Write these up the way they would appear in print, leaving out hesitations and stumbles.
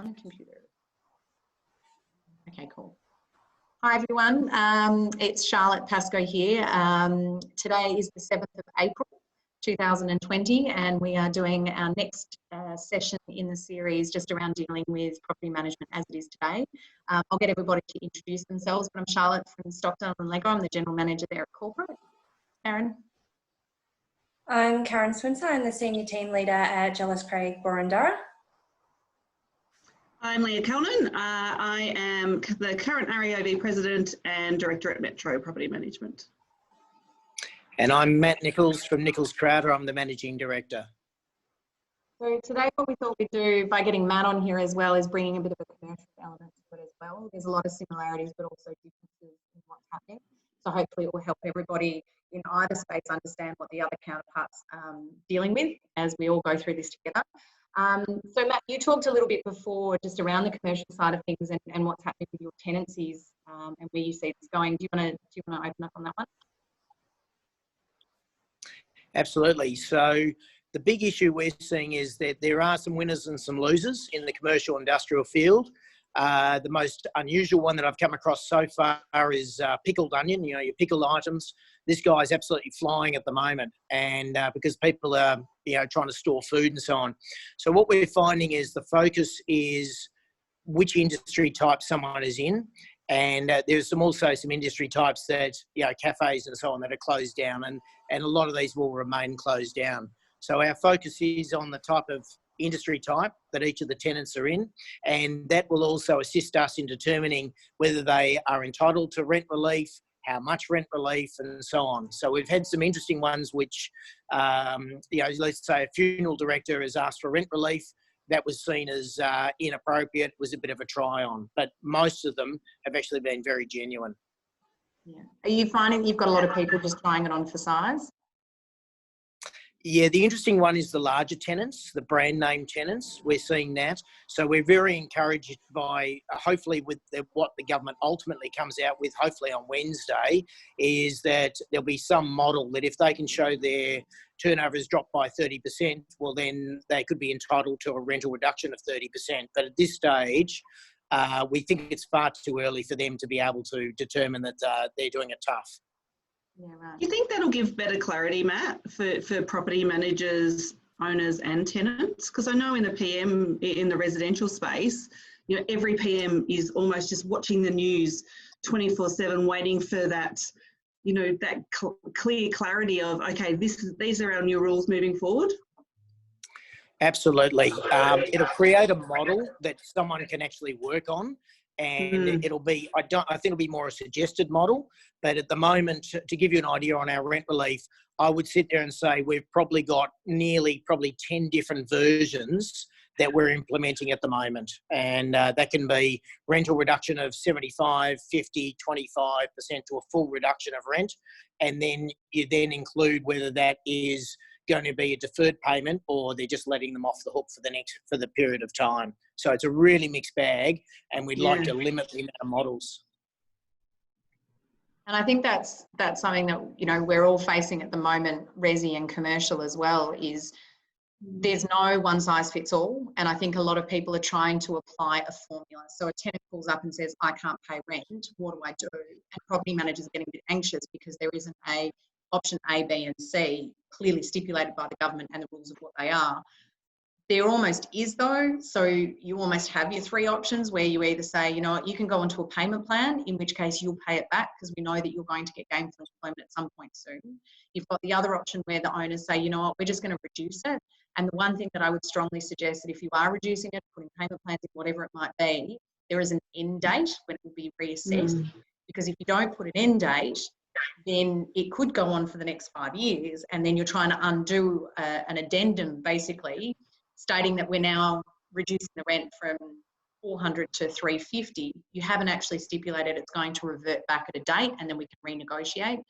On a computer. Okay, cool. Hi everyone, it's Charlotte Pascoe here. Today is the 7th of April 2020 and we are doing our next session in the series just around dealing with property management as it is today. I'll get everybody to introduce themselves, but I'm Charlotte from Stockton and Lego. I'm the General Manager there at Corporate. Karen? I'm Karen Swincer. I'm the Senior Team Leader at Jellis Craig Borundara. I'm Leah Calnan. I am the current REOV President and Director at Metro Property Management. And I'm Matt Nichols from Nichols Crowder. I'm the Managing Director. So today what we thought we'd do by getting Matt on here as well is bringing a bit of a commercial element to it as well. There's a lot of similarities but also differences in what's happening. So hopefully it will help everybody in either space understand what the other counterparts dealing with as we all go through this together. So Matt, you talked a little bit before just around the commercial side of things and what's happening with your tenancies and where you see this going. Do you want to open up on that one? Absolutely. So the big issue we're seeing is that there are some winners and some losers in the commercial industrial field. The most unusual one that I've come across so far is pickled onion, you know, your pickled items. This guy's absolutely flying at the moment, and because people are, you know, trying to store food and so on. So what we're finding is the focus is which industry type someone is in, and there's also some industry types that, you know, cafes and so on that are closed down, and a lot of these will remain closed down. So our focus is on the type of industry type that each of the tenants are in, and that will also assist us in determining whether they are entitled to rent relief, how much rent relief, and so on. So we've had some interesting ones which, you know, let's say a funeral director has asked for rent relief. That was seen as inappropriate, was a bit of a try on, but most of them have actually been very genuine. Yeah. Are you finding you've got a lot of people just trying it on for size? Yeah, the interesting one is the larger tenants, the brand name tenants. We're seeing that. So we're very encouraged by, hopefully with what the government ultimately comes out with, hopefully on Wednesday, is that there'll be some model that if they can show their turnover has dropped by 30%, well then they could be entitled to a rental reduction of 30%. But at this stage, we think it's far too early for them to be able to determine that they're doing it tough. Yeah, right. Do you think that'll give better clarity, Matt, for property managers, owners and tenants? Because I know in the PM, in the residential space, you know, every PM is almost just watching the news 24/7, waiting for that, you know, that clear clarity of, okay, these are our new rules moving forward. Absolutely. It'll create a model that someone can actually work on, and it'll be, I think it'll be more a suggested model, but at the moment, to give you an idea on our rent relief, I would sit there and say we've probably got probably 10 different versions that we're implementing at the moment, and that can be rental reduction of 75, 50, 25% to a full reduction of rent, and then you then include whether that is going to be a deferred payment or they're just letting them off the hook for the period of time. So it's a really mixed bag, and we'd like to limit the amount of models. And I think that's something that, you know, we're all facing at the moment, resi and commercial as well, is there's no one size fits all. And I think a lot of people are trying to apply a formula. So a tenant calls up and says, I can't pay rent, what do I do? And property managers are getting a bit anxious because there isn't a option A, B and C clearly stipulated by the government and the rules of what they are. There almost is though. So you almost have your three options where you either say, you know what, you can go onto a payment plan, in which case you'll pay it back because we know that you're going to get gainful employment at some point soon. You've got the other option where the owners say, you know what, we're just going to reduce it. And the one thing that I would strongly suggest that if you are reducing it, putting payment plans in, whatever it might be, there is an end date when it will be reassessed. Because if you don't put an end date, then it could go on for the next 5 years, and then you're trying to undo an addendum basically stating that we're now reducing the rent from 400 to 350. You haven't actually stipulated it's going to revert back at a date, and then we can renegotiate.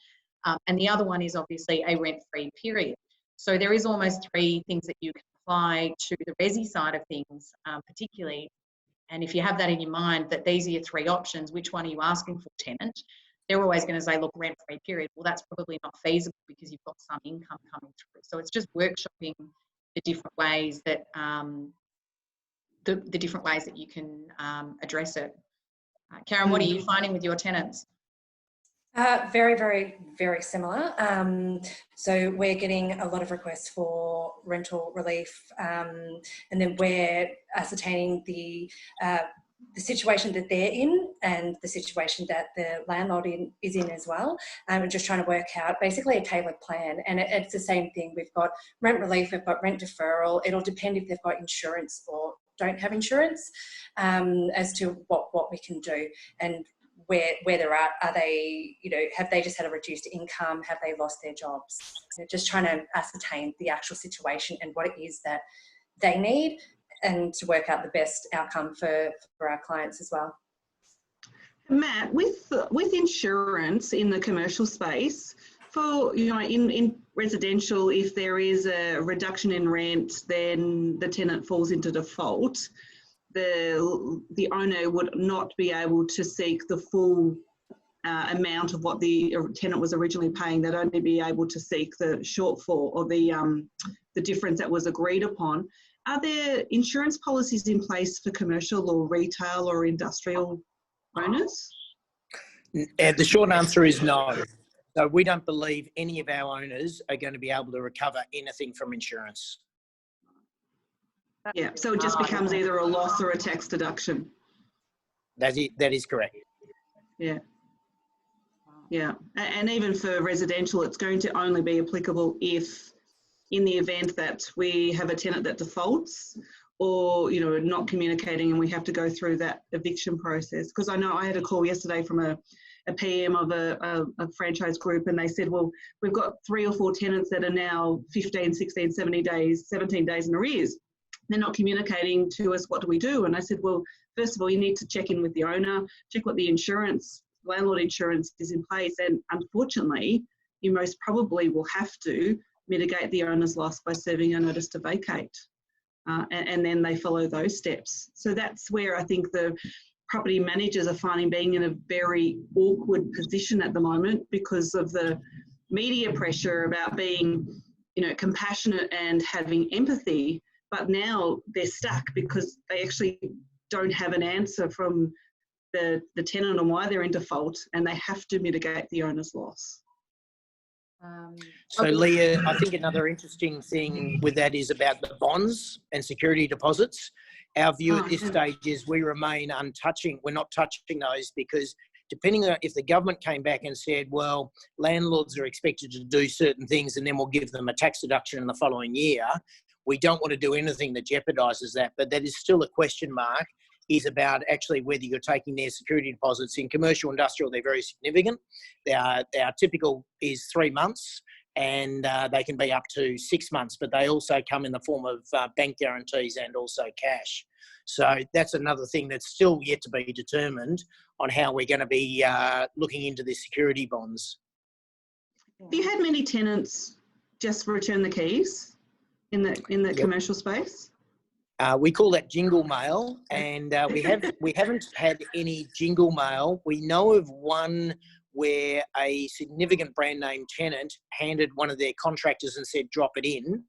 And the other one is obviously a rent-free period. So there is almost three things that you can apply to the resi side of things, particularly. And if you have that in your mind, that these are your three options, which one are you asking for, tenant? They're always going to say, look, rent-free period. Well, that's probably not feasible because you've got some income coming through. So it's just workshopping the different ways that the different ways that you can address it. Karen, what are you finding with your tenants? Very, very, very similar. So we're getting a lot of requests for rental relief, and then we're ascertaining the situation that they're in and the situation that the landlord is in as well, and just trying to work out basically a tailored plan. And it's the same thing. We've got rent relief, we've got rent deferral. It'll depend if they've got insurance or don't have insurance, as to what we can do and where they're at. Are they, have they just had a reduced income? Have they lost their jobs? Just trying to ascertain the actual situation and what it is that they need, and to work out the best outcome for our clients as well. Matt, with insurance in the commercial space, for in residential, if there is a reduction in rent, then the tenant falls into default. The owner would not be able to seek the full amount of what the tenant was originally paying. They'd only be able to seek the shortfall or the difference that was agreed upon. Are there insurance policies in place for commercial or retail or industrial owners? The short answer is no. So we don't believe any of our owners are going to be able to recover anything from insurance. Yeah, so it just becomes either a loss or a tax deduction. That is correct. Yeah. Yeah, and even for residential, it's going to only be applicable if, in the event that we have a tenant that defaults, or not communicating, and we have to go through that eviction process. Because I know I had a call yesterday from a PM of a franchise group, and they said, well, we've got 3 or 4 tenants that are now 15, 16, 17 days in arrears. They're not communicating to us. What do we do? And I said, well, first of all, you need to check in with the owner, check what the landlord insurance is in place. And unfortunately, you most probably will have to mitigate the owner's loss by serving a notice to vacate. And then they follow those steps. So that's where I think the property managers are finding being in a very awkward position at the moment, because of the media pressure about being, compassionate and having empathy. But now they're stuck because they actually don't have an answer from the tenant on why they're in default, and they have to mitigate the owner's loss. So Leah, I think another interesting thing with that is about the bonds and security deposits. Our view at this stage is we remain untouching. We're not touching those, because depending on if the government came back and said, well, landlords are expected to do certain things and then we'll give them a tax deduction in the following year, we don't want to do anything that jeopardises that. But that is still a question mark, is about actually whether you're taking their security deposits. In commercial industrial, they're very significant. Our typical is 3 months, and they can be up to 6 months, but they also come in the form of bank guarantees and also cash. So that's another thing that's still yet to be determined on how we're going to be looking into the security bonds. Have you had many tenants just return the keys in the commercial space? We call that jingle mail, and we haven't had any jingle mail. We know of one where a significant brand name tenant handed one of their contractors and said, drop it in.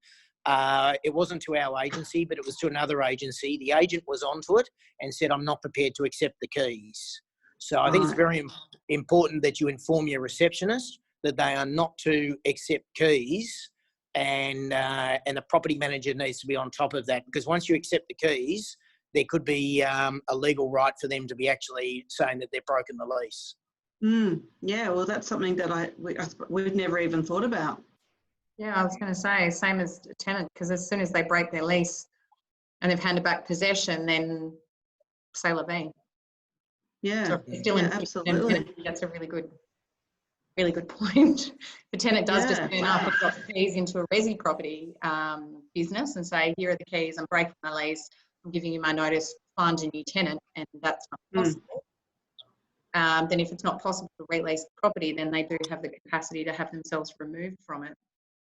It wasn't to our agency, but it was to another agency. The agent was onto it and said, I'm not prepared to accept the keys. So I think it's very important that you inform your receptionist that they are not to accept keys, and the property manager needs to be on top of that, because once you accept the keys, there could be a legal right for them to be actually saying that they've broken the lease. Yeah, well, that's something that we've never even thought about. Yeah, I was going to say, same as a tenant, because as soon as they break their lease and they've handed back possession, then c'est la vie. Yeah, so still absolutely. That's a really good point. The tenant does just turn up and drop the keys into a resi property business and say, here are the keys, I'm breaking my lease, I'm giving you my notice, find a new tenant, and that's not possible. Then if it's not possible to release the property, then they do have the capacity to have themselves removed from it.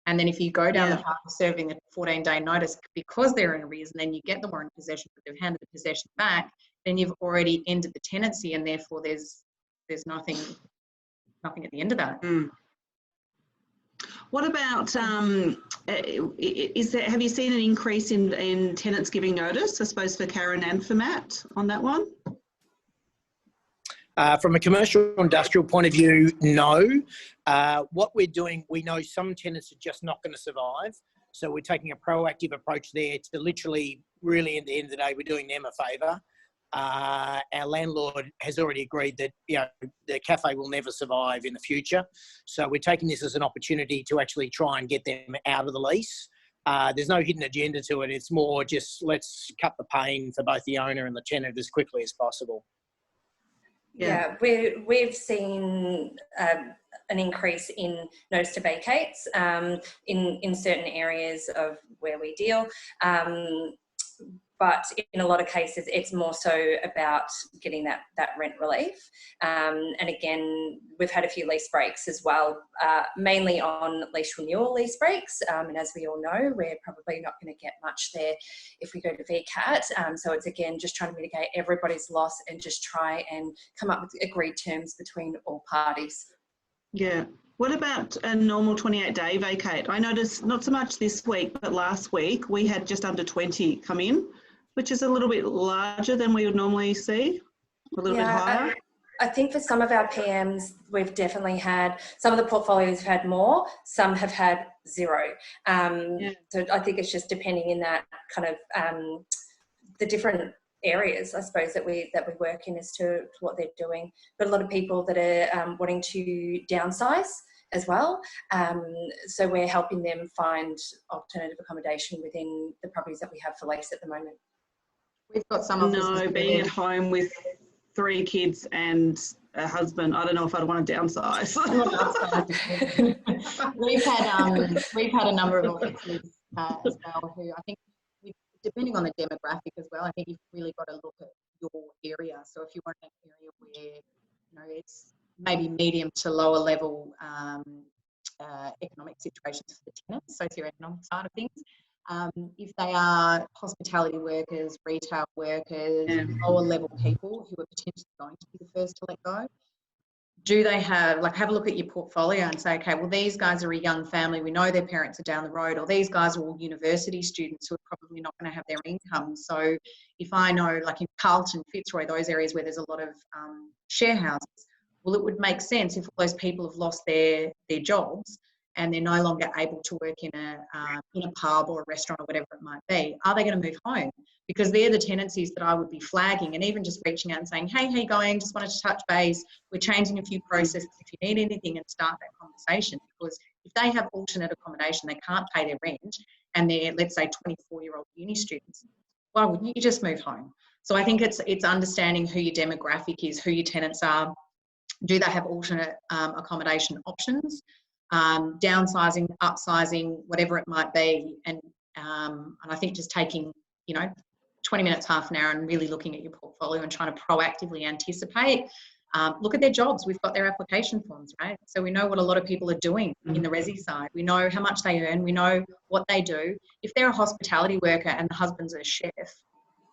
And then if you go down the path of serving a 14-day notice because they're in arrears, and then you get them more in possession, but they've handed the possession back, then you've already ended the tenancy, and therefore there's nothing at the end of that. What about, have you seen an increase in tenants giving notice, I suppose, for Karen and for Matt on that one? From a commercial industrial point of view, no. What we're doing, we know some tenants are just not going to survive. So we're taking a proactive approach there to literally, really, at the end of the day, we're doing them a favour. Our landlord has already agreed that, you know, the cafe will never survive in the future. So we're taking this as an opportunity to actually try and get them out of the lease. There's no hidden agenda to it. It's more just let's cut the pain for both the owner and the tenant as quickly as possible. Yeah, we've seen an increase in notice to vacates in certain areas of where we deal. But in a lot of cases, it's more so about getting that rent relief. And again, we've had a few lease breaks as well, mainly on lease renewal lease breaks. And as we all know, we're probably not going to get much there if we go to VCAT. So it's again, just trying to mitigate everybody's loss and just try and come up with agreed terms between all parties. Yeah. What about a normal 28-day vacate? I noticed not so much this week, but last week we had just under 20 come in, which is a little bit larger than we would normally see, a little bit higher. I think for some of our PMs, we've definitely had, some of the portfolios have had more, some have had zero. So I think it's just depending in that kind of the different areas, I suppose, that we work in as to what they're doing. But a lot of people that are wanting to downsize as well. So we're helping them find alternative accommodation within the properties that we have for lease at the moment. We've got some of being at home with 3 kids and a husband, I don't know if I'd want to downsize. We've had a number of audiences as well who I think, depending on the demographic as well, I think you've really got to look at your area. So if you want an area where, you know, it's maybe medium to lower level economic situations for the tenants, socioeconomic side of things. If they are hospitality workers, retail workers, lower level people who are potentially going to be the first to let go, do they have a look at your portfolio and say, okay, well, these guys are a young family, we know their parents are down the road, or these guys are all university students who are probably not going to have their income. So if I know, like in Carlton, Fitzroy, those areas where there's a lot of share houses, well, it would make sense if all those people have lost their jobs and they're no longer able to work in a pub or a restaurant or whatever it might be, are they going to move home? Because they're the tenancies that I would be flagging, and even just reaching out and saying, hey, how you going? Just wanted to touch base. We're changing a few processes if you need anything, and start that conversation. Because if they have alternate accommodation, they can't pay their rent, and they're, let's say, 24-year-old uni students, why wouldn't you just move home? So I think it's understanding who your demographic is, who your tenants are. Do they have alternate accommodation options? Downsizing, upsizing, whatever it might be, and I think just taking 20 minutes, half an hour, and really looking at your portfolio and trying to proactively anticipate. Look at their jobs. We've got their application forms, right? So we know what a lot of people are doing in the resi side. We know how much they earn. We know what they do. If they're a hospitality worker and the husband's a chef,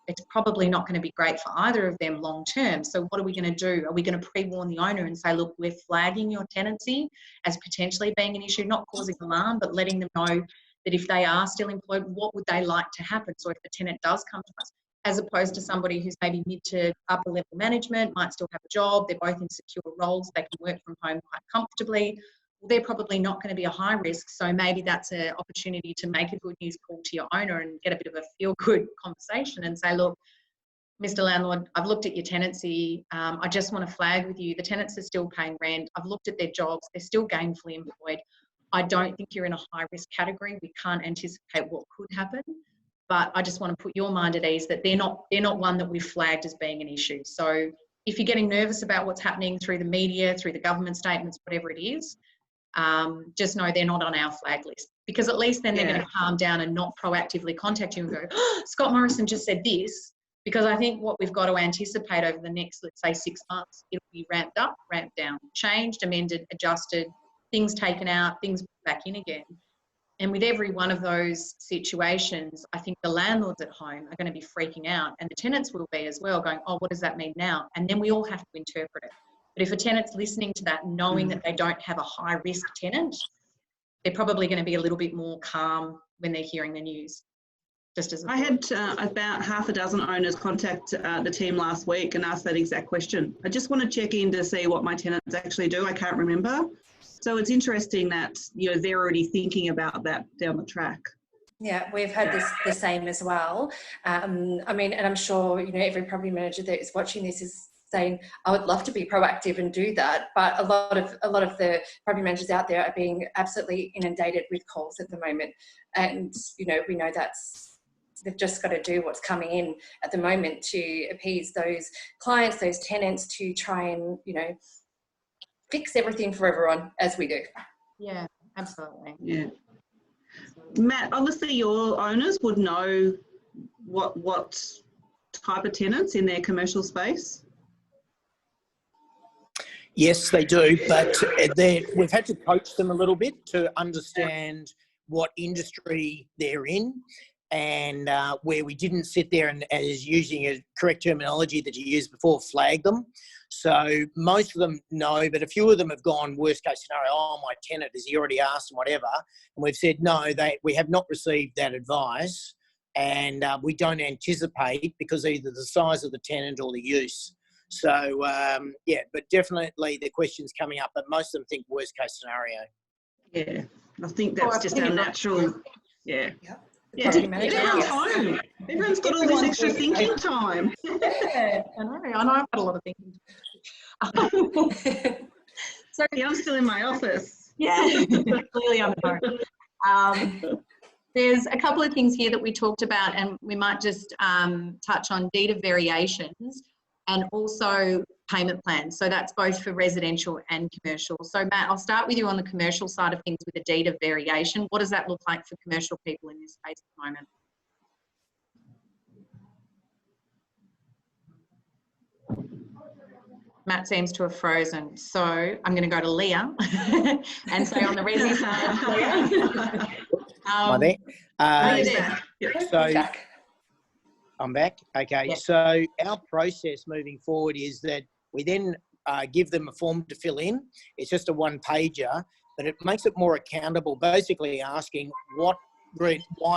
it's probably not going to be great for either of them long term. So what are we going to do? Are we going to pre-warn the owner and say, look, we're flagging your tenancy as potentially being an issue, not causing alarm, but letting them know that if they are still employed, what would they like to happen? So if the tenant does come to us, as opposed to somebody who's maybe mid to upper level management, might still have a job, they're both in secure roles, they can work from home quite comfortably, well, they're probably not going to be a high risk. So maybe that's an opportunity to make a good news call to your owner and get a bit of a feel-good conversation and say, look, Mr. Landlord, I've looked at your tenancy. I just want to flag with you, the tenants are still paying rent. I've looked at their jobs. They're still gainfully employed. I don't think you're in a high-risk category. We can't anticipate what could happen. But I just want to put your mind at ease that they're not one that we've flagged as being an issue. So if you're getting nervous about what's happening through the media, through the government statements, whatever it is, just know they're not on our flag list, because at least then they're going to calm down and not proactively contact you and go, oh, Scott Morrison just said this. Because I think what we've got to anticipate over the next, let's say, 6 months, it'll be ramped up, ramped down, changed, amended, adjusted, things taken out, things back in again. And with every one of those situations, I think the landlords at home are going to be freaking out, and the tenants will be as well, going, oh, what does that mean now? And then we all have to interpret it. But if a tenant's listening to that, knowing that they don't have a high-risk tenant, they're probably going to be a little bit more calm when they're hearing the news. Just as I had about half a dozen owners contact the team last week and ask that exact question. I just want to check in to see what my tenants actually do. I can't remember. So it's interesting that, you know, they're already thinking about that down the track. Yeah, we've had this the same as well. I mean, and I'm sure, you know, every property manager that is watching this is saying, I would love to be proactive and do that, but a lot of the property managers out there are being absolutely inundated with calls at the moment, and you know, we know they've just got to do what's coming in at the moment to appease those clients, those tenants, to try and, you know, fix everything for everyone as we do. Yeah, absolutely. Yeah. Matt, obviously your owners would know what type of tenants in their commercial space. Yes, they do, but we've had to coach them a little bit to understand what industry they're in, and where we didn't sit there and, as using a correct terminology that you used before, flag them. So most of them know, but a few of them have gone worst case scenario, oh, my tenant, has he already asked and whatever? And we've said, no, we have not received that advice, and we don't anticipate, because either the size of the tenant or the use. So, yeah, but definitely the question's coming up, but most of them think worst case scenario. Yeah, I think that's just our natural, yeah. Yeah, everyone's home. Everyone's got all this extra thinking time. Yeah, I know I've got a lot of thinking time. Sorry, I'm still in my office. Yeah, clearly I'm at home. There's a couple of things here that we talked about, and we might just touch on deed of variations and also payment plans. So that's both for residential and commercial. So Matt, I'll start with you on the commercial side of things with a deed of variation. What does that look like for commercial people in this space at the moment? Matt seems to have frozen. So I'm going to go to Leah and say on the resi side, Leah. I'm back. Okay, Yep. So our process moving forward is that we then give them a form to fill in. It's just a one-pager, but it makes it more accountable, basically asking why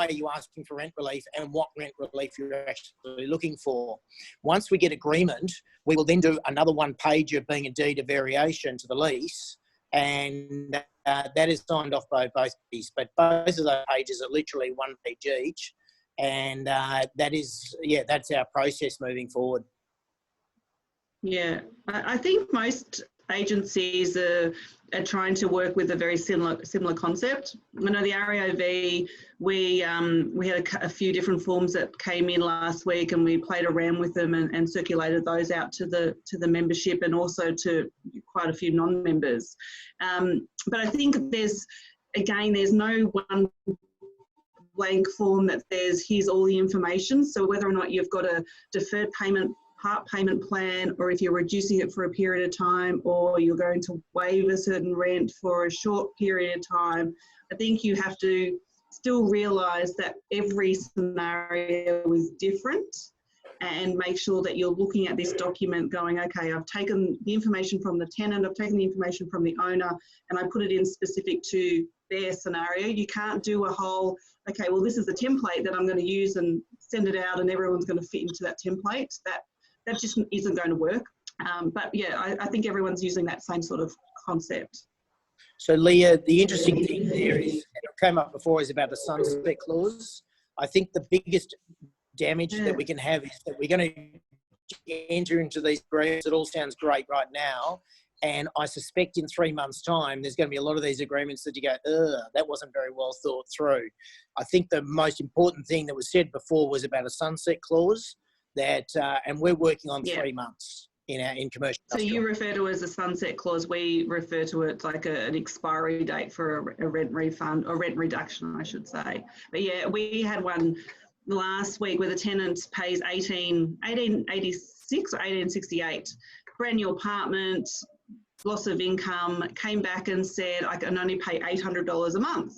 are you asking for rent relief and what rent relief you're actually looking for. Once we get agreement, we will then do another one-pager, being a deed of variation to the lease, and that is signed off by both parties. But both of those pages are literally one page each. And that's our process moving forward. Yeah, I think most agencies are trying to work with a very similar concept. I know the RAOV, we had a few different forms that came in last week, and we played around with them and circulated those out to the membership and also to quite a few non-members. But I think there's no one blank form that says here's all the information. So whether or not you've got a deferred payment, part payment plan, or if you're reducing it for a period of time, or you're going to waive a certain rent for a short period of time, I think you have to still realise that every scenario is different, and make sure that you're looking at this document going, okay, I've taken the information from the tenant, I've taken the information from the owner, and I put it in specific to their scenario. You can't do a whole, okay, well, this is the template that I'm going to use and send it out and everyone's going to fit into that template. That just isn't going to work. But yeah, I think everyone's using that same sort of concept. So Leah, the interesting thing there is, and it came up before, is about the sunset clause. I think the biggest damage that we can have is that we're going to enter into these agreements. It all sounds great right now, and I suspect in 3 months' time there's going to be a lot of these agreements that you go, that wasn't very well thought through. I think the most important thing that was said before was about a sunset clause, that and we're working on 3 months in commercial. So you refer to it as a sunset clause. We refer to it like an expiry date for a rent refund or rent reduction, I should say. But yeah, we had one last week where the tenant pays 1886 or 1868, brand new apartment, loss of income, came back and said, I can only pay $800 a month.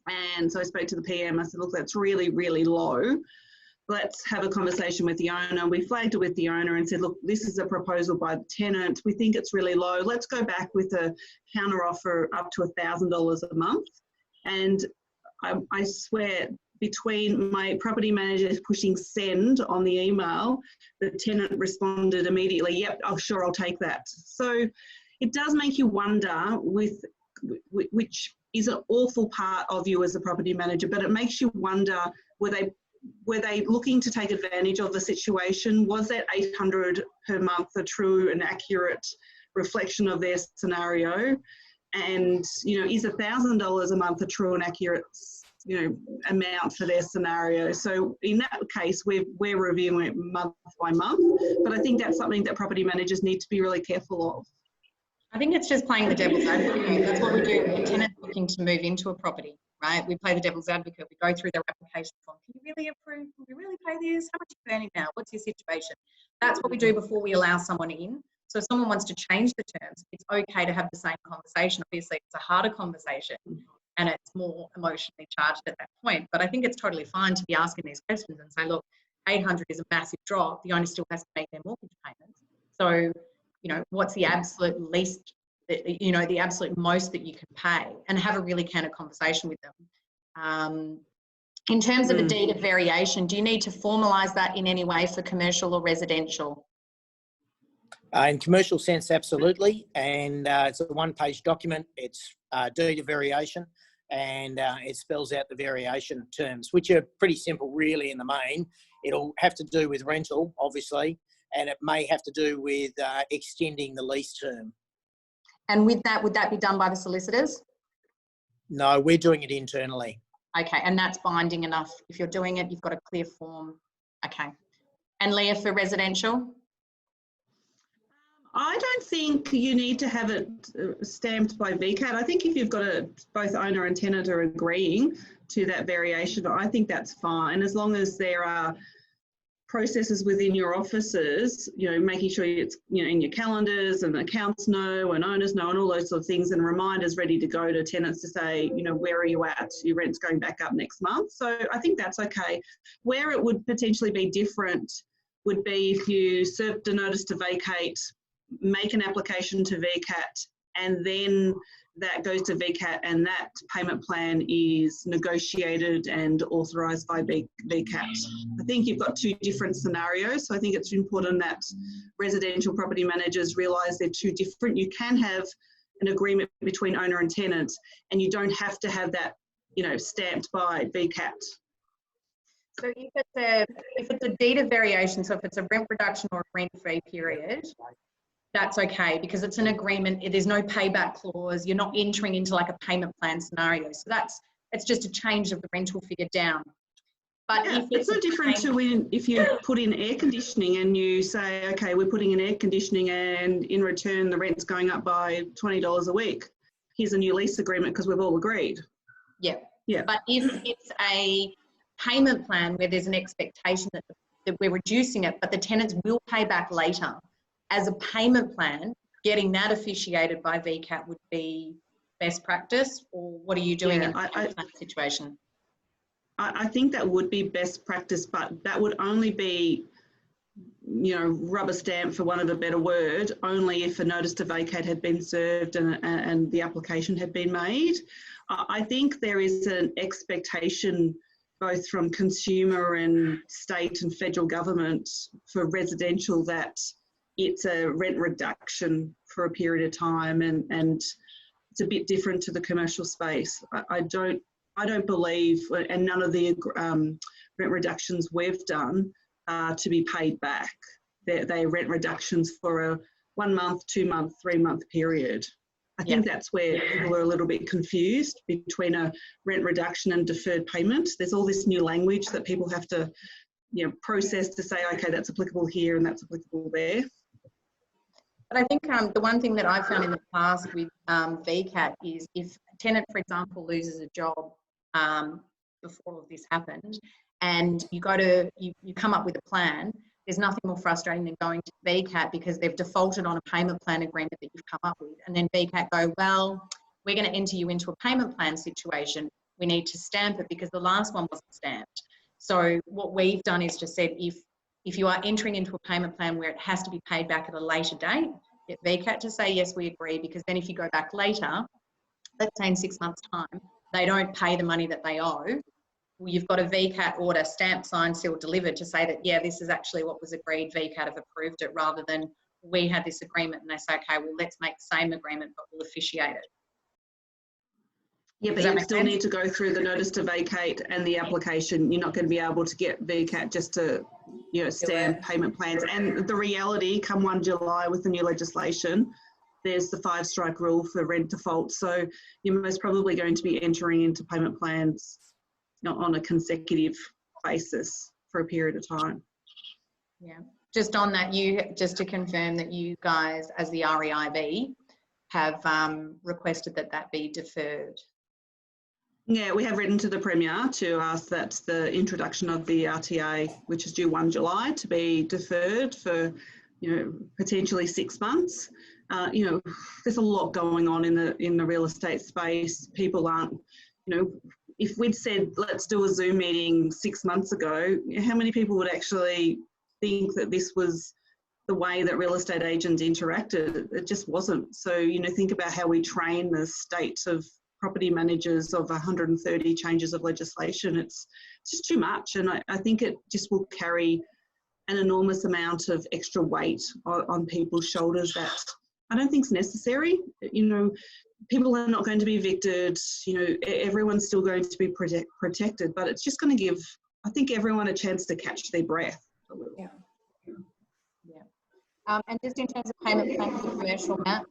And so I spoke to the PM. I said, look, that's really, really low. let's have a conversation with the owner. We flagged it with the owner and said, look, this is a proposal by the tenant. We think it's really low. Let's go back with a counter offer up to $1,000 a month. And I swear, between my property manager pushing send on the email, the tenant responded immediately, yep, oh, sure, I'll take that. So it does make you wonder, which is an awful part of you as a property manager, but it makes you wonder, were they looking to take advantage of the situation? Was that $800 per month a true and accurate reflection of their scenario? And, you know, is $1,000 a month a true and accurate, you know, amount for their scenario? So in that case, we're reviewing it month by month, but I think that's something that property managers need to be really careful of. I think it's just playing the devil's advocate. That's what we do with a tenant looking to move into a property, right? We play the devil's advocate. We go through their application form. Can you really approve? Can we really pay this? How much are you earning now? What's your situation? That's what we do before we allow someone in. So if someone wants to change the terms, it's okay to have the same conversation. Obviously, it's a harder conversation and it's more emotionally charged at that point. But I think it's totally fine to be asking these questions and say, look, 800 is a massive drop. The owner still has to make their mortgage payments. So, you know, what's the absolute least, you know, the absolute most that you can pay, and have a really candid conversation with them. In terms of a deed of variation, do you need to formalise that in any way for commercial or residential? In commercial sense, absolutely. And it's a one-page document. It's deed of variation, and it spells out the variation terms, which are pretty simple, really, in the main. It'll have to do with rental, obviously, and it may have to do with extending the lease term. And with that, would that be done by the solicitors? No, we're doing it internally. Okay, and that's binding enough. If you're doing it, you've got a clear form. Okay. And Leah, for residential? I don't think you need to have it stamped by VCAT. I think if you've got both owner and tenant are agreeing to that variation, I think that's fine, as long as there are processes within your offices, you know, making sure it's, you know, in your calendars and accounts know and owners know and all those sort of things, and reminders ready to go to tenants to say, you know, where are you at? Your rent's going back up next month. So I think that's okay. Where it would potentially be different would be if you served a notice to vacate, make an application to VCAT, and then that goes to VCAT and that payment plan is negotiated and authorised by VCAT. I think you've got two different scenarios, so I think it's important that residential property managers realise they're two different. You can have an agreement between owner and tenant, and you don't have to have that, you know, stamped by VCAT. So if it's a deed of variation, so if it's a rent reduction or a rent-free period, that's okay, because it's an agreement. There's no payback clause. You're not entering into like a payment plan scenario. So it's just a change of the rental figure down. But yeah, if it's no different to if you put in air conditioning and you say, okay, we're putting in air conditioning and in return the rent's going up by $20 a week. Here's a new lease agreement because we've all agreed. Yeah. Yeah. But if it's a payment plan where there's an expectation that we're reducing it, but the tenants will pay back later, as a payment plan, getting that officiated by VCAT would be best practice, or what are you doing in that situation? I think that would be best practice, but that would only be, you know, rubber stamp, for want of a better word, only if a notice to vacate had been served and the application had been made. I think there is an expectation both from consumer and state and federal government for residential that it's a rent reduction for a period of time, and it's a bit different to the commercial space. I don't believe, and none of the rent reductions we've done are to be paid back. They're rent reductions for a 1 month, 2 month, 3 month period. I think that's where people are a little bit confused between a rent reduction and deferred payment. There's all this new language that people have to, you know, process to say, okay, that's applicable here and that's applicable there. But I think the one thing that I've found in the past with VCAT is if a tenant, for example, loses a job before all of this happened, and you come up with a plan, there's nothing more frustrating than going to VCAT because they've defaulted on a payment plan agreement that you've come up with, and then VCAT go, well, we're going to enter you into a payment plan situation. We need to stamp it because the last one wasn't stamped. So what we've done is just said, if you are entering into a payment plan where it has to be paid back at a later date, get VCAT to say, yes, we agree, because then if you go back later, let's say in 6 months' time, they don't pay the money that they owe, well, you've got a VCAT order, stamped, signed, sealed, delivered to say that, yeah, this is actually what was agreed, VCAT have approved it, rather than we had this agreement and they say, okay, well, let's make the same agreement, but we'll officiate it. Yeah, but you still need to go through the notice to vacate and the application. You're not going to be able to get VCAT just to, stamp payment plans. And the reality, come 1 July with the new legislation, there's the 5-strike rule for rent default. So you're most probably going to be entering into payment plans on a consecutive basis for a period of time. Yeah. Just on that, just to confirm that you guys, as the REIB, have requested that be deferred. Yeah, we have written to the Premier to ask that the introduction of the RTA, which is due 1 July, to be deferred for, potentially 6 months. There's a lot going on in the real estate space. People aren't, if we'd said, let's do a Zoom meeting 6 months ago, how many people would actually think that this was the way that real estate agents interacted? It just wasn't. So, think about how we train the state of property managers of 130 changes of legislation. It's just too much. And I think it just will carry an enormous amount of extra weight on people's shoulders that I don't think is necessary. People are not going to be evicted. Everyone's still going to be protected, but it's just going to give, I think, everyone a chance to catch their breath a little. Yeah. And just in terms of payment plans for commercial, Matt?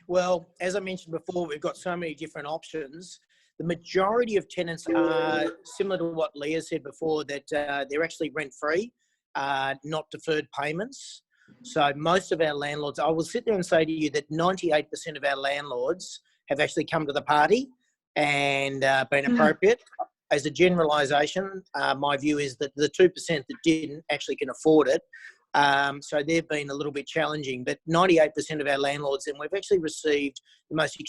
Well, as I mentioned before, we've got so many different options. The majority of tenants are similar to what Leah said before, that they're actually rent-free, not deferred payments. So most of our landlords, I will sit there and say to you that 98% of our landlords have actually come to the party and been appropriate. As a generalisation, my view is that the 2% that didn't actually can afford it. So they've been a little bit challenging, but 98% of our landlords, and we've actually received the most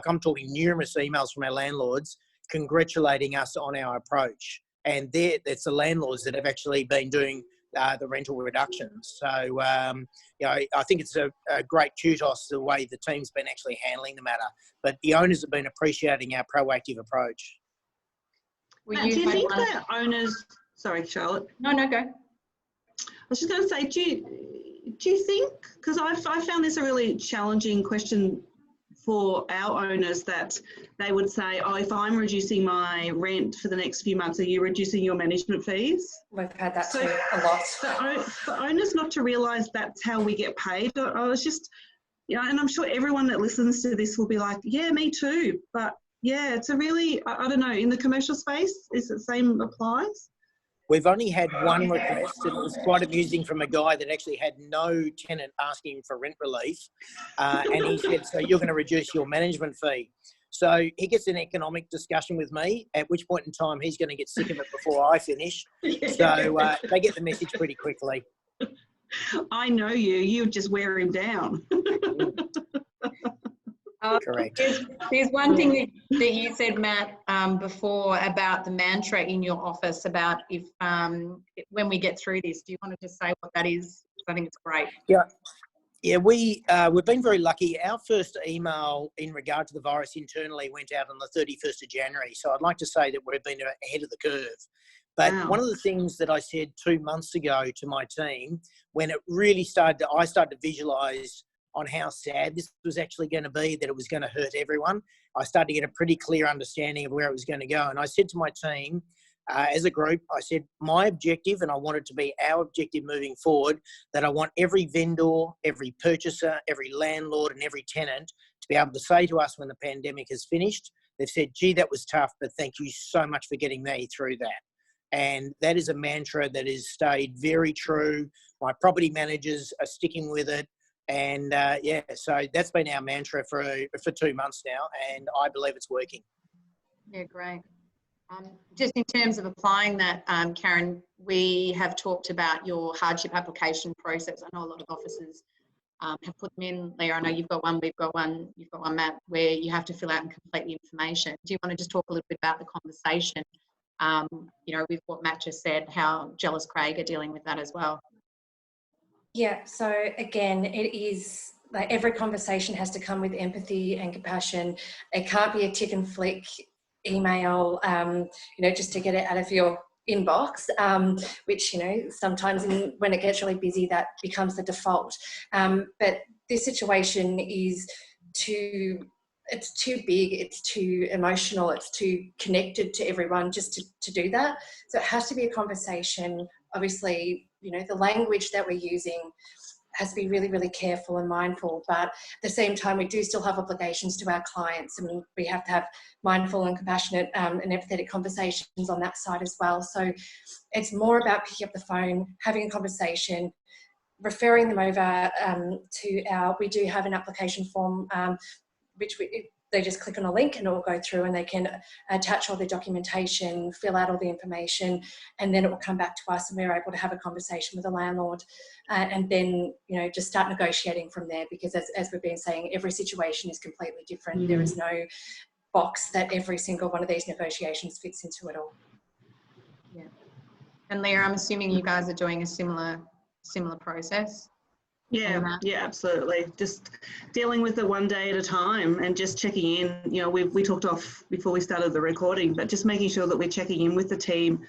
I'm talking numerous emails from our landlords congratulating us on our approach. And it's the landlords that have actually been doing the rental reductions. So, I think it's a great kudos the way the team's been actually handling the matter. But the owners have been appreciating our proactive approach. Do you think that owners... Sorry, Charlotte. No, go. I was just going to say, do you think, because I found this a really challenging question for our owners, that they would say, oh, if I'm reducing my rent for the next few months, are you reducing your management fees? We've had that too a lot. For owners not to realise that's how we get paid, I was just, and I'm sure everyone that listens to this will be like, yeah, me too. But yeah, it's a really, I don't know, in the commercial space, is the same applies? We've only had one request, and it was quite amusing, from a guy that actually had no tenant asking for rent relief. And he said, so you're going to reduce your management fee. So he gets an economic discussion with me, at which point in time he's going to get sick of it before I finish. So they get the message pretty quickly. I know you just wear him down. Correct. There's one thing that you said, Matt, before about the mantra in your office about if when we get through this. Do you want to just say what that is? I think it's great. Yeah, we've been very lucky. Our first email in regard to the virus internally went out on the 31st of January. So I'd like to say that we've been ahead of the curve. But one of the things that I said 2 months ago to my team, when it really I started to visualise on how sad this was actually going to be, that it was going to hurt everyone. I started to get a pretty clear understanding of where it was going to go. And I said to my team, as a group, I said, my objective, and I want it to be our objective moving forward, that I want every vendor, every purchaser, every landlord and every tenant to be able to say to us when the pandemic is finished, they've said, gee, that was tough, but thank you so much for getting me through that. And that is a mantra that has stayed very true. My property managers are sticking with it. And so that's been our mantra for 2 months now, and I believe it's working. Yeah, great. Just in terms of applying that, Karen, we have talked about your hardship application process. I know a lot of officers have put them in. Leah, I know you've got one, we've got one, you've got one, Matt, where you have to fill out and complete the information. Do you want to just talk a little bit about the conversation, you know, with what Matt just said, how Jealous Craig are dealing with that as well? Yeah, so again, it is like every conversation has to come with empathy and compassion. It can't be a tick and flick email, you know, just to get it out of your inbox, which, you know, sometimes when it gets really busy, that becomes the default. But this situation is it's too big, it's too emotional, it's too connected to everyone just to do that. So it has to be a conversation. Obviously, you know, the language that we're using has to be really, really careful and mindful, but at the same time, we do still have obligations to our clients, and we have to have mindful and compassionate and empathetic conversations on that side as well. So it's more about picking up the phone, having a conversation, referring them over we do have an application form, which they just click on a link and it will go through, and they can attach all their documentation, fill out all the information, and then it will come back to us, and we're able to have a conversation with the landlord, and then, you know, just start negotiating from there, because as we've been saying, every situation is completely different. Mm-hmm. There is no box that every single one of these negotiations fits into at all. Yeah. And Leah, I'm assuming you guys are doing a similar process? Yeah, absolutely. Just dealing with it one day at a time and just checking in. You know, we talked off before we started the recording, but just making sure that we're checking in with the team,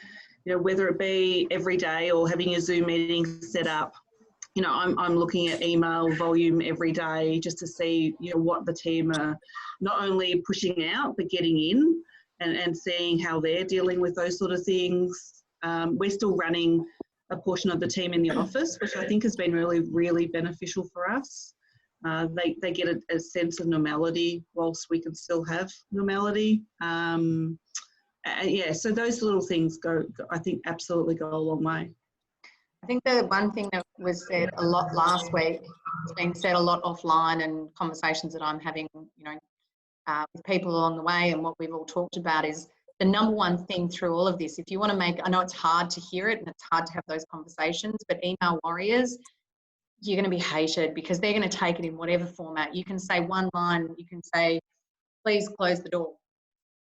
you know, whether it be every day or having a Zoom meeting set up. You know, I'm looking at email volume every day just to see, you know, what the team are not only pushing out, but getting in, and seeing how they're dealing with those sort of things. We're still running a portion of the team in the office, which I think has been really, really beneficial for us. They get a sense of normality whilst we can still have normality. Yeah, so those little things I think absolutely go a long way. I think the one thing that was said a lot last week, it's been said a lot offline, and conversations that I'm having, you know, with people along the way, and what we've all talked about is the number one thing through all of this. If you want to make, I know it's hard to hear it and it's hard to have those conversations, but email warriors, you're going to be hated because they're going to take it in whatever format. You can say one line, you can say, please close the door.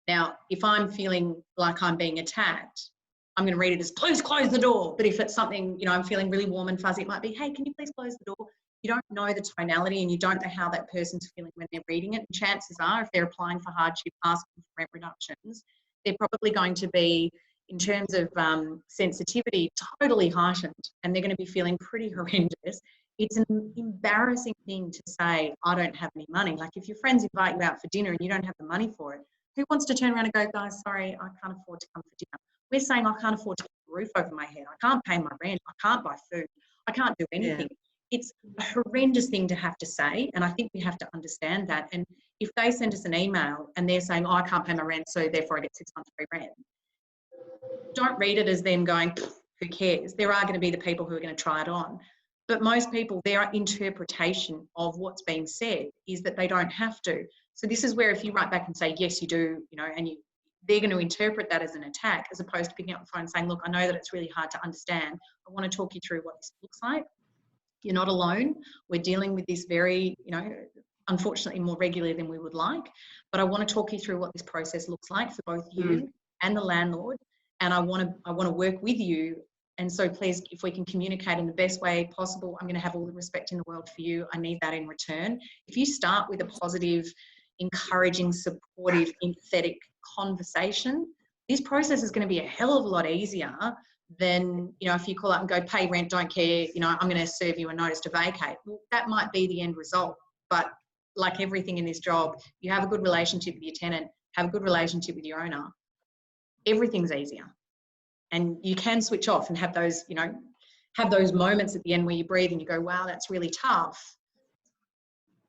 Now, if I'm feeling like I'm being attacked, I'm going to read it as please close the door. But if it's something, you know, I'm feeling really warm and fuzzy, it might be, hey, can you please close the door? You don't know the tonality, and you don't know how that person's feeling when they're reading it. And chances are, if they're applying for hardship, asking for rent reductions, they're probably going to be, in terms of sensitivity, totally heightened, and they're going to be feeling pretty horrendous. It's an embarrassing thing to say, I don't have any money. Like, if your friends invite you out for dinner and you don't have the money for it, who wants to turn around and go, guys, sorry, I can't afford to come for dinner? We're saying I can't afford to keep a roof over my head. I can't pay my rent. I can't buy food. I can't do anything. Yeah. It's a horrendous thing to have to say, and I think we have to understand that. And if they send us an email and they're saying, oh, I can't pay my rent, so therefore I get 6 months free rent, don't read it as them going, who cares? There are going to be the people who are going to try it on. But most people, their interpretation of what's being said is that they don't have to. So this is where, if you write back and say, yes, you do, you know, and they're going to interpret that as an attack, as opposed to picking up the phone and saying, look, I know that it's really hard to understand. I want to talk you through what this looks like. You're not alone. We're dealing with this very, you know, unfortunately more regularly than we would like. But I want to talk you through what this process looks like for both you and the landlord. And I want to work with you. And so please, if we can communicate in the best way possible, I'm going to have all the respect in the world for you. I need that in return. If you start with a positive, encouraging, supportive, empathetic conversation, this process is going to be a hell of a lot easier than, you know, if you call up and go, pay rent, don't care, you know, I'm going to serve you a notice to vacate. Well, that might be the end result. But like everything in this job, you have a good relationship with your tenant, have a good relationship with your owner, everything's easier. And you can switch off and have those, you know, have those moments at the end where you breathe and you go, wow, that's really tough.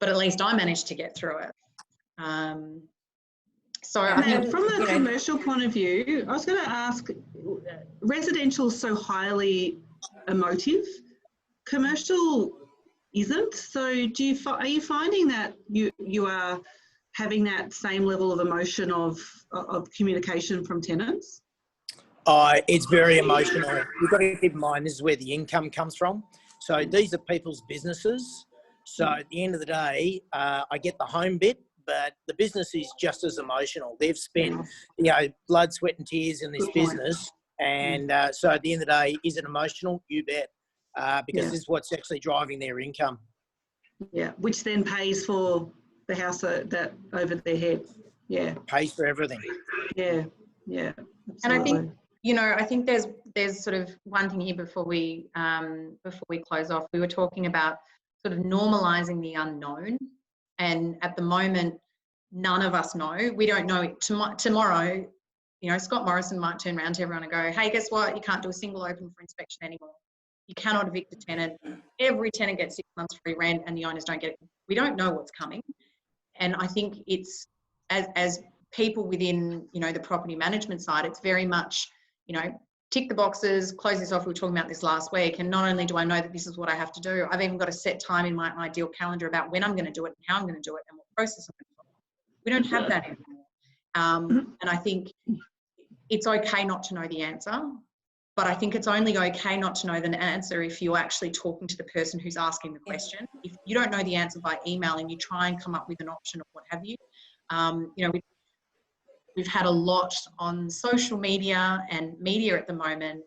But at least I managed to get through it. So I think from a commercial point of view, I was going to ask, residential is so highly emotive, commercial isn't. So are you finding that you are having that same level of emotion of communication from tenants? It's very emotional. You've got to keep in mind, this is where the income comes from. So these are people's businesses. So at the end of the day, I get the home bit, but the business is just as emotional. They've spent, blood, sweat and tears in this business. And so at the end of the day, is it emotional? You bet. Because this is what's actually driving their income. Yeah, which then pays for the house that over their head. Yeah. Pays for everything. Yeah, yeah. Absolutely. And I think, I think there's sort of one thing here before we close off. We were talking about sort of normalising the unknown. And at the moment, none of us know. We don't know tomorrow, Scott Morrison might turn around to everyone and go, hey, guess what? You can't do a single open for inspection anymore. You cannot evict a tenant. Every tenant gets 6 months free rent and the owners don't get it. We don't know what's coming. And I think it's, as people within, the property management side, it's very much, tick the boxes, close this off. We were talking about this last week. And not only do I know that this is what I have to do, I've even got a set time in my ideal calendar about when I'm going to do it and how I'm going to do it and what process I'm going to follow. We don't have that anymore. And I think it's okay not to know the answer, but I think it's only okay not to know the answer if you're actually talking to the person who's asking the question. If you don't know the answer by email and you try and come up with an option or what have you, we've had a lot on social media and media at the moment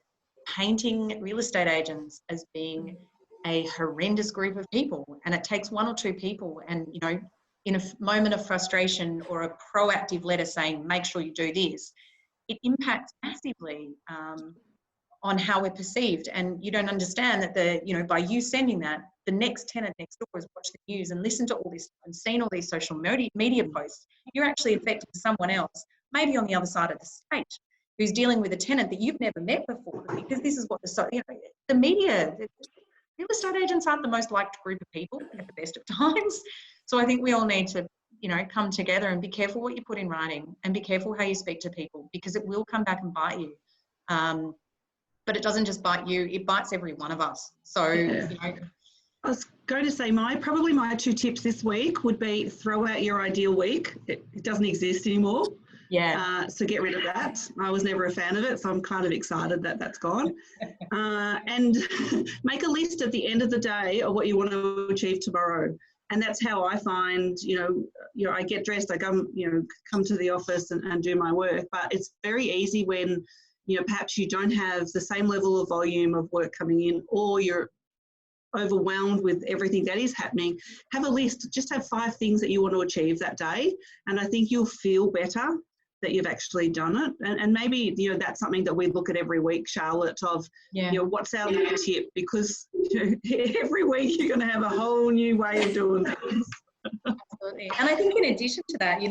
painting real estate agents as being a horrendous group of people, and it takes one or two people and in a moment of frustration or a proactive letter saying make sure you do this, it impacts massively on how we're perceived. And you don't understand that by you sending that, the next tenant next door has watched the news and listened to all this and seen all these social media posts. You're actually affecting someone else, maybe on the other side of the state, who's dealing with a tenant that you've never met before, because this is what the media, real estate agents aren't the most liked group of people at the best of times. So I think we all need to, come together and be careful what you put in writing and be careful how you speak to people, because it will come back and bite you. But it doesn't just bite you, it bites every one of us. So, I was going to say probably my 2 tips this week would be throw out your ideal week. It doesn't exist anymore. Yeah. So get rid of that. I was never a fan of it, so I'm kind of excited that that's gone. And make a list at the end of the day of what you want to achieve tomorrow. And that's how I find, I get dressed, I come to the office and do my work. But it's very easy when, perhaps you don't have the same level of volume of work coming in, or you're overwhelmed with everything that is happening. Have a list, just have 5 things that you want to achieve that day. And I think you'll feel better that you've actually done it. And maybe, that's something that we look at every week, Charlotte, of, what's our new tip? Because every week you're going to have a whole new way of doing things. Absolutely. And I think in addition to that,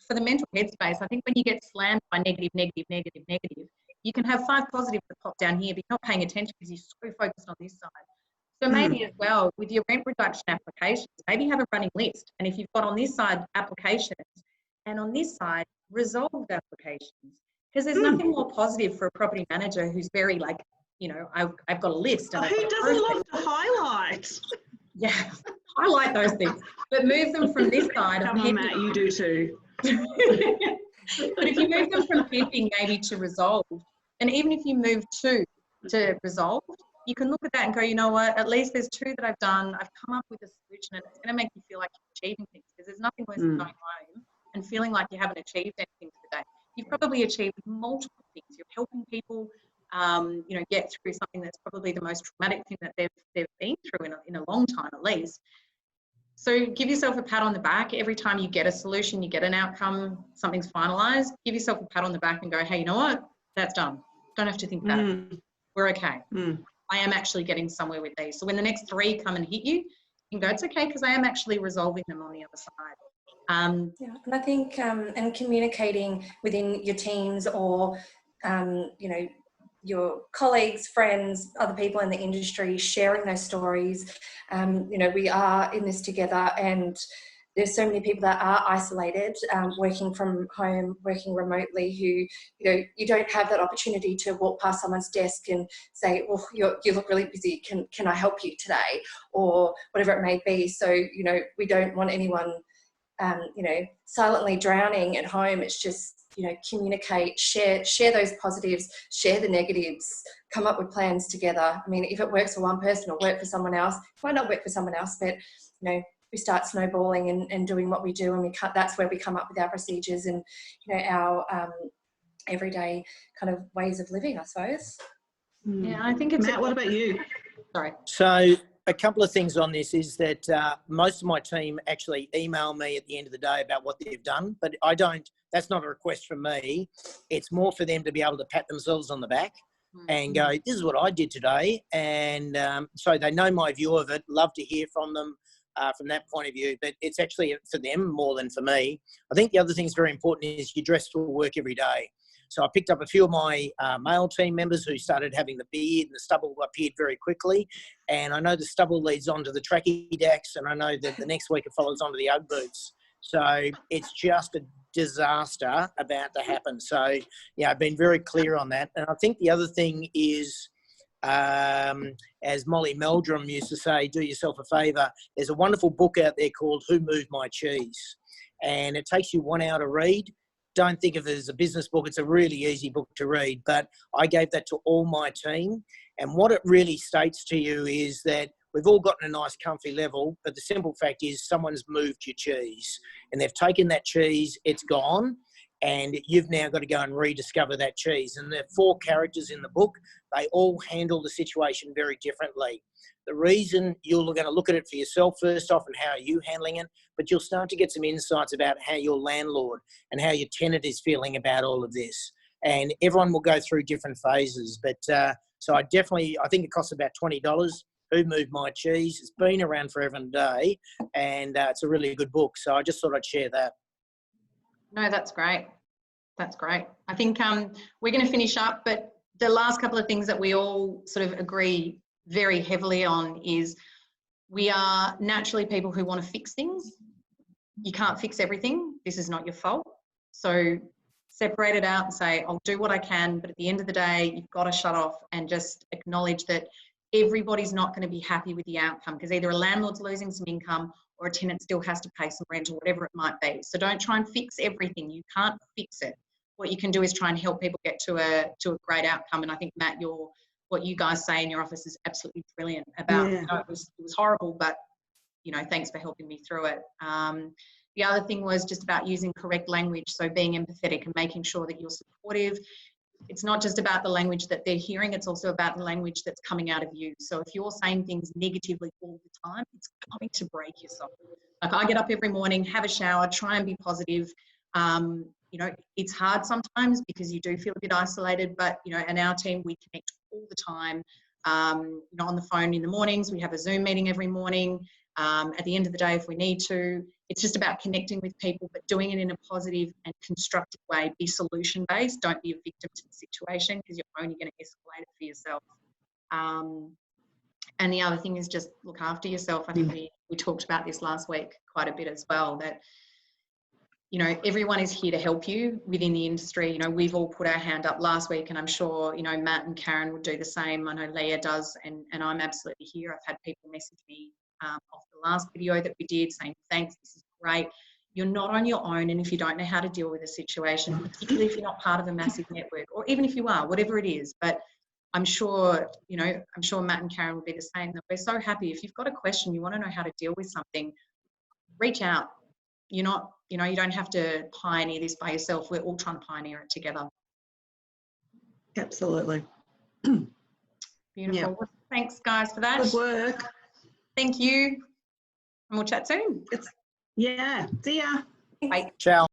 for the mental headspace, I think when you get slammed by negative, you can have 5 positives that pop down here, but you're not paying attention because you're so focused on this side. So maybe as well, with your rent reduction applications, maybe have a running list. And if you've got on this side applications and on this side resolved applications, because there's nothing more positive for a property manager who's very I've got a list. And who doesn't love to highlight? Yeah, highlight those things, but move them from this side. Come on, Matt, you do too. But if you move them from pending maybe to resolved, and even if you move 2 to resolved, you can look at that and go, you know what, at least there's 2 that I've done. I've come up with a solution, and it's going to make you feel like you're achieving things, because there's nothing worse than going home and feeling like you haven't achieved anything for the day. You've probably achieved multiple things. You're helping people, get through something that's probably the most traumatic thing that they've been through in a long time at least. So give yourself a pat on the back every time you get a solution, you get an outcome, something's finalised. Give yourself a pat on the back and go, hey, you know what? That's done. Don't have to think about it. We're okay. I am actually getting somewhere with these. So when the next 3 come and hit you, you can go, it's okay, because I am actually resolving them on the other side. And I think and communicating within your teams or your colleagues, friends, other people in the industry, sharing those stories. We are in this together, and there's so many people that are isolated, working from home, working remotely, who, you don't have that opportunity to walk past someone's desk and say, well, you look really busy. Can I help you today? Or whatever it may be. So, we don't want anyone you know, silently drowning at home. It's just, you know, communicate, share those positives, share the negatives, come up with plans together. I mean, if it works for one person or work for someone else, it might not work for someone else, but, you know, we start snowballing and doing what we do, and that's where we come up with our procedures and, you know, our everyday kind of ways of living, I suppose. Yeah, I think it's... Matt, what about you? Sorry. So a couple of things on this is that most of my team actually email me at the end of the day about what they've done, but I don't, that's not a request from me. It's more for them to be able to pat themselves on the back and go, this is what I did today. And so they know my view of it, love to hear from them from that point of view, but it's actually for them more than for me. I think the other thing that's very important is you dress for work every day. So I picked up a few of my male team members who started having the beard, and the stubble appeared very quickly. And I know the stubble leads on to the tracky dacks, and I know that the next week it follows on to the Ugg boots. So it's just a disaster about to happen. So, yeah, I've been very clear on that. And I think the other thing is, as Molly Meldrum used to say, do yourself a favour. There's a wonderful book out there called Who Moved My Cheese? And it takes you 1 hour to read. Don't think of it as a business book. It's a really easy book to read, but I gave that to all my team. And what it really states to you is that we've all gotten a nice comfy level, but the simple fact is someone's moved your cheese and they've taken that cheese, it's gone, and you've now got to go and rediscover that cheese. And there are 4 characters in the book. They all handle the situation very differently. The reason you're going to look at it for yourself first off and how are you handling it, but you'll start to get some insights about how your landlord and how your tenant is feeling about all of this. And everyone will go through different phases. But so I think it costs about $20. Who Moved My Cheese? It's been around forever and a day, and it's a really good book. So I just thought I'd share that. No, that's great. That's great. I think we're going to finish up, but the last couple of things that we all sort of agree very heavily on is we are naturally people who want to fix things. You can't fix everything. This is not your fault. So separate it out and say, I'll do what I can, but at the end of the day, you've got to shut off and just acknowledge that everybody's not going to be happy with the outcome, because either a landlord's losing some income or a tenant still has to pay some rent or whatever it might be. So don't try and fix everything. You can't fix it. What you can do is try and help people get to a great outcome. And I think, Matt, what you guys say in your office is absolutely brilliant about, you know, it was horrible, but, you know, thanks for helping me through it. The other thing was just about using correct language. So being empathetic and making sure that you're supportive. It's not just about the language that they're hearing, it's also about the language that's coming out of you. So if you're saying things negatively all the time, it's going to break yourself. Like, I get up every morning, have a shower, try and be positive. You know, it's hard sometimes because you do feel a bit isolated, but, you know, in our team, we connect all the time. You know, on the phone in the mornings, we have a Zoom meeting every morning. At the end of the day, if we need to, it's just about connecting with people, but doing it in a positive and constructive way. Be solution-based. Don't be a victim to the situation, because you're only going to escalate it for yourself. And the other thing is just look after yourself. I think we talked about this last week quite a bit as well, that, you know, everyone is here to help you within the industry. You know, we've all put our hand up last week, and I'm sure, you know, Matt and Karen would do the same. I know Leah does, and I'm absolutely here. I've had people message me off the last video that we did saying, thanks, this is great. You're not on your own, and if you don't know how to deal with a situation, particularly if you're not part of a massive network, or even if you are, whatever it is, but I'm sure, you know, I'm sure Matt and Karen will be the same, that we're so happy. If you've got a question, you want to know how to deal with something, reach out. You're not, you know, you don't have to pioneer this by yourself. We're all trying to pioneer it together. Absolutely. Beautiful. Yeah. Well, thanks, guys, for that. Good work. Thank you. And we'll chat soon. Yeah. See ya. Bye. Ciao.